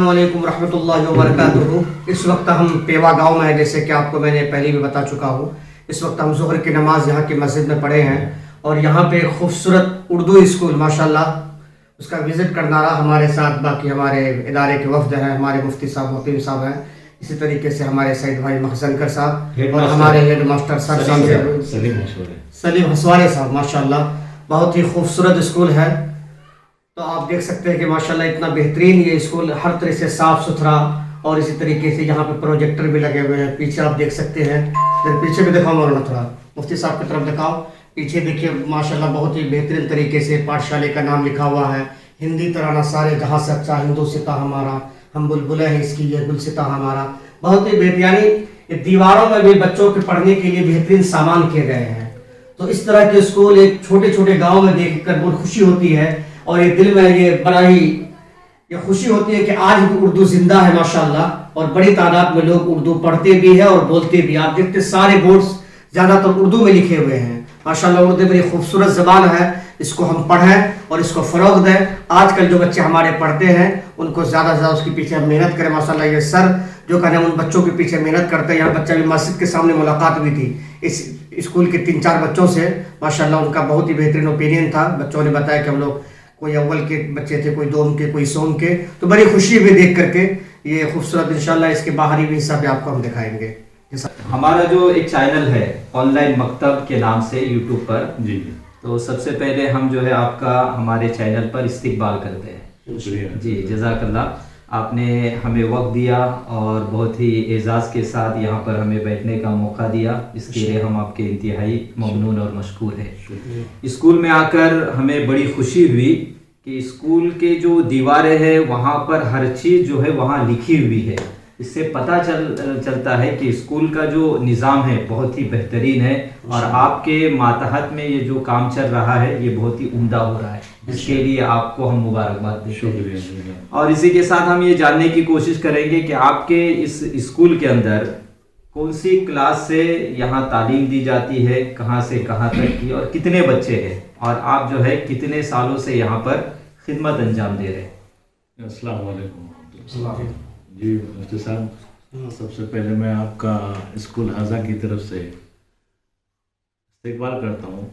अस्सलामुअलैकुम रहमतुल्लाहि व बरकातुहू। इस वक्त हम पेवा गांव में हैं, जैसे कि आपको मैंने पहले भी बता चुका हूँ। इस वक्त हम ज़ोहर की नमाज यहाँ की मस्जिद में पढ़े हैं और यहाँ पे खूबसूरत उर्दू स्कूल माशाल्लाह, उसका विज़िट करना रहा हमारे साथ। बाकी हमारे इदारे के वफ्द हैं, हमारे मुफ्ती साहब मोहतिम साहब हैं, इसी तरीके से हमारे सईद भाई महसनकर साहब और हमारे head master sir Salim Hasware साहब। माशाल्लाह बहुत ही खूबसूरत स्कूल है। तो आप देख सकते हैं कि माशाल्लाह इतना बेहतरीन ये स्कूल, हर तरह से साफ़ सुथरा, और इसी तरीके से यहाँ पे प्रोजेक्टर भी लगे हुए हैं। पीछे आप देख सकते हैं, पीछे भी दिखाओ मौलाना, थोड़ा मुफ्ती साहब की तरफ दिखाओ। पीछे देखिए माशाल्लाह बहुत ही बेहतरीन तरीके से पाठशाले का नाम लिखा हुआ है। हिंदी तराना सारे जहाँ से अच्छा हिंदू सिता हमारा, हम बुलबुलें हैं इसकी ये गुलसिता हमारा। बहुत ही बेहतरीन, यानी दीवारों में भी बच्चों के पढ़ने के लिए बेहतरीन सामान किए गए हैं। तो इस तरह के स्कूल एक छोटे छोटे गाँव में देख कर बहुत खुशी होती है और ये दिल में ये बड़ा ही ये खुशी होती है कि आज भी उर्दू जिंदा है माशाल्लाह, और बड़ी तादाद में लोग उर्दू पढ़ते भी है और बोलते भी। आप देखते सारे बोर्ड्स ज़्यादातर उर्दू में लिखे हुए हैं माशाल्लाह। उर्दू बड़ी खूबसूरत ज़बान है, इसको हम पढ़ें और इसको फ़रोग दें। आजकल जो बच्चे हमारे पढ़ते हैं उनको ज़्यादा से ज़्यादा उसके पीछे हम मेहनत करें माशाल्लाह। ये सर जो कहने उन बच्चों के पीछे मेहनत करते हैं। यहाँ बच्चा भी मस्जिद के सामने मुलाकात हुई थी इस स्कूल के 3-4 बच्चों से माशाल्लाह। उनका बहुत ही बेहतरीन ओपिनियन था। बच्चों ने बताया कि हम लोग कोई अव्वल के बच्चे थे, कोई दोम के, कोई सोम के। तो बड़ी खुशी हुई देख करके ये खूबसूरत। इंशाल्लाह इसके बाहरी भी हिस्सा भी आपको हम दिखाएंगे। हमारा जो एक चैनल है ऑनलाइन मकतब के नाम से यूट्यूब पर जी, तो सबसे पहले हम जो है आपका हमारे चैनल पर इस्तकबाल करते हैं जी। जज़ाकल्लाह, आपने हमें वक्त दिया और बहुत ही एजाज़ के साथ यहाँ पर हमें बैठने का मौका दिया। इसके लिए हम आपके इंतहाई ममनून और मशकूर हैं। स्कूल में आकर हमें बड़ी खुशी हुई कि स्कूल के जो दीवारें हैं वहाँ पर हर चीज़ जो है वहाँ लिखी हुई है। इससे पता चलता है कि स्कूल का जो निज़ाम है बहुत ही बेहतरीन है और आपके मातहत में ये जो काम चल रहा है ये बहुत ही उम्दा हो रहा है। इसके लिए आपको हम मुबारकबाद देते हैं। और इसी के साथ हम ये जानने की कोशिश करेंगे कि आपके इस स्कूल के अंदर कौन सी क्लास से यहाँ तालीम दी जाती है, कहाँ से कहाँ तक की, और कितने बच्चे हैं, और आप जो है कितने सालों से यहाँ पर खिदमत अंजाम दे रहे हैं। अस्सलाम वालेकुम जी मुफ्ती साहब, सबसे पहले मैं आपका स्कूल हाजा की तरफ से इस्तकबाल करता हूँ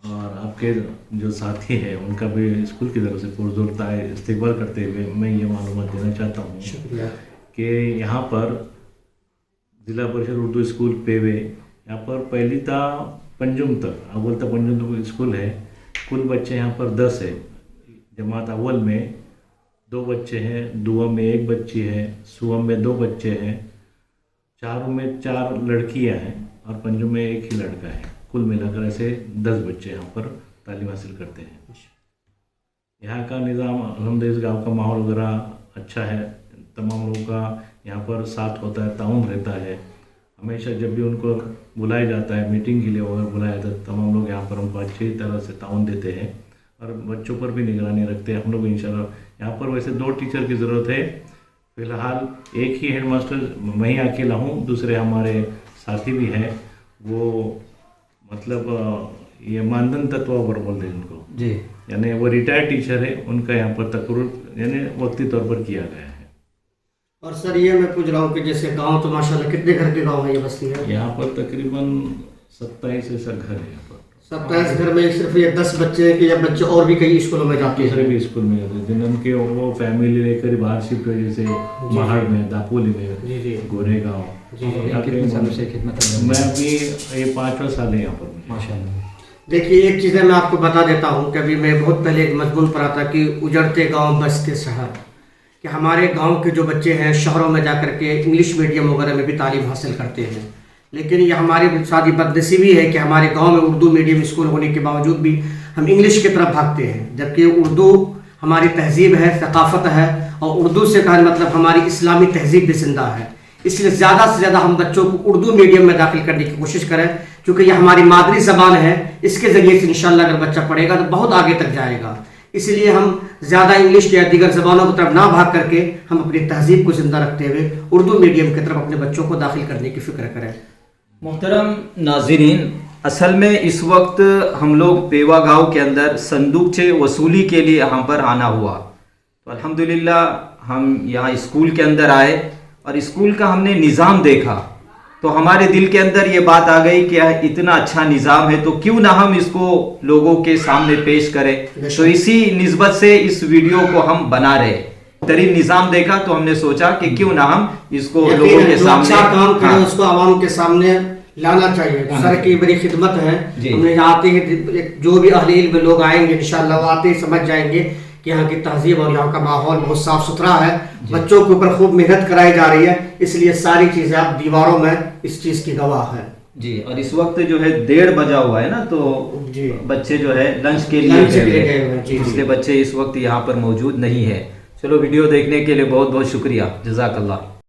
और आपके जो साथी हैं उनका भी स्कूल की तरफ से पुरजोर इस्तकबाल करते हुए मैं ये मालूमात देना चाहता हूँ कि यहाँ पर ज़िला परिषद उर्दू स्कूल पेवे, यहाँ पर पहली ता पंजुम तक, अव्वल तक पंजुम तक स्कूल है। कुल बच्चे यहाँ पर 10 है। जमात अव्वल में 2 बच्चे हैं, दुआ में 1 बच्ची है, सुवम में 2 बच्चे हैं, चारों में 4 लड़कियां हैं और पंजुम में 1 ही लड़का है। कुल मिलाकर ऐसे 10 बच्चे यहाँ पर तालीम हासिल करते हैं। यहाँ का निज़ाम अल्हम्दुलिल्लाह, गाँव का माहौल वगैरह अच्छा है। तमाम लोगों का यहाँ पर साथ होता है, ताउन रहता है। हमेशा जब भी उनको बुलाया जाता है मीटिंग के लिए और बुलाया जाता है, तमाम लोग यहाँ पर हमको अच्छी तरह से ताउन देते हैं और बच्चों पर भी निगरानी रखते हैं हम लोग इंशाल्लाह। यहाँ पर वैसे 2 टीचर की ज़रूरत है। फ़िलहाल एक ही हेडमास्टर मैं ही अकेला हूँ, दूसरे हमारे साथी भी हैं। वो मतलब ये मानदन तत्व पर बोलते हैं उनको जी, यानी वो रिटायर्ड टीचर है। उनका यहाँ पर तकर्रुर यानी वक्ती तौर पर किया गया है। और सर ये मैं पूछ रहा हूँ कि जैसे गाँव तो माशाल्लाह कितने घर के गाँव है, ये बस्ती है? यहाँ पर तकरीबन 27 ऐसा घर है। यहाँ पर 27 घर में सिर्फ ये 10 बच्चे हैं कि या बच्चे और भी कई स्कूलों में जाते हैं? दूसरे भी स्कूल में जाते हैं जिनके वो फैमिली लेकर बाहर शिफ्ट हुए, जैसे महाड़ में, दापोली में, गोरेगांव। कितने सालों से खिदमत? मैं अभी ये 5वां साल है यहाँ पर माशाल्लाह। देखिए एक चीज़ है, मैं आपको बता देता हूँ कि अभी मैं बहुत पहले एक मजमून पढ़ा था कि उजड़ते गाँव बसते शहर, कि हमारे गांव के जो बच्चे हैं शहरों में जाकर के इंग्लिश मीडियम वगैरह में भी तालीम हासिल करते हैं। लेकिन ये हमारी सारी बदनसीबी है कि हमारे गांव में उर्दू मीडियम स्कूल होने के बावजूद भी हम इंग्लिश की तरफ भागते हैं, जबकि उर्दू हमारी तहजीब है, सकाफ़त है, और उर्दू से कहने मतलब हमारी इस्लामी तहजीब भी जिंदा है। इसलिए ज़्यादा से ज़्यादा हम बच्चों को उर्दू मीडियम में दाखिल करने की कोशिश करें, क्योंकि ये हमारी मादरी ज़बान है। इसके ज़रिए से इंशाल्लाह अगर बच्चा पढ़ेगा तो बहुत आगे तक जाएगा। इसलिए हम ज़्यादा इंग्लिश या दीगर ज़बानों की तरफ ना भाग करके हम अपनी तहजीब को ज़िंदा रखते हुए उर्दू मीडियम की तरफ अपने बच्चों को दाखिल करने की फ़िक्र करें। मोहतरम नाज़रीन, असल में इस वक्त हम लोग पेवा गांव के अंदर संदूकचे वसूली के लिए यहाँ पर आना हुआ। तो अल्हम्दुलिल्लाह हम यहाँ स्कूल के अंदर आए और स्कूल का हमने निज़ाम देखा तो हमारे दिल के अंदर ये बात आ गई कि इतना अच्छा निज़ाम है तो क्यों ना हम इसको लोगों के सामने पेश करें। तो इसी निस्बत से इस वीडियो को हम बना रहे। तरीन निज़ाम देखा तो हमने सोचा कि क्यों ना हम इसको लोगों के सामने, अच्छा काम करें उसको आवाम के सामने लाना चाहिए। सर की बड़ी खिदमत है। हमने यहाँ आते ही जो भी अहले इल्म लोग आएंगे इंशाअल्लाह वो आते ही समझ जाएंगे कि यहाँ की तहजीब और यहाँ का माहौल बहुत साफ सुथरा है। बच्चों के ऊपर खूब मेहनत कराई जा रही है, इसलिए सारी चीजें आप दीवारों में इस चीज की गवाह है जी। और इस वक्त जो है 1:30 बजा हुआ है ना, तो जी बच्चे जो है लंच के लिए गए हुए हैं। इसलिए बच्चे इस वक्त यहाँ पर मौजूद नहीं है। चलो वीडियो देखने के लिए बहुत बहुत शुक्रिया, जज़ाकल्लाह।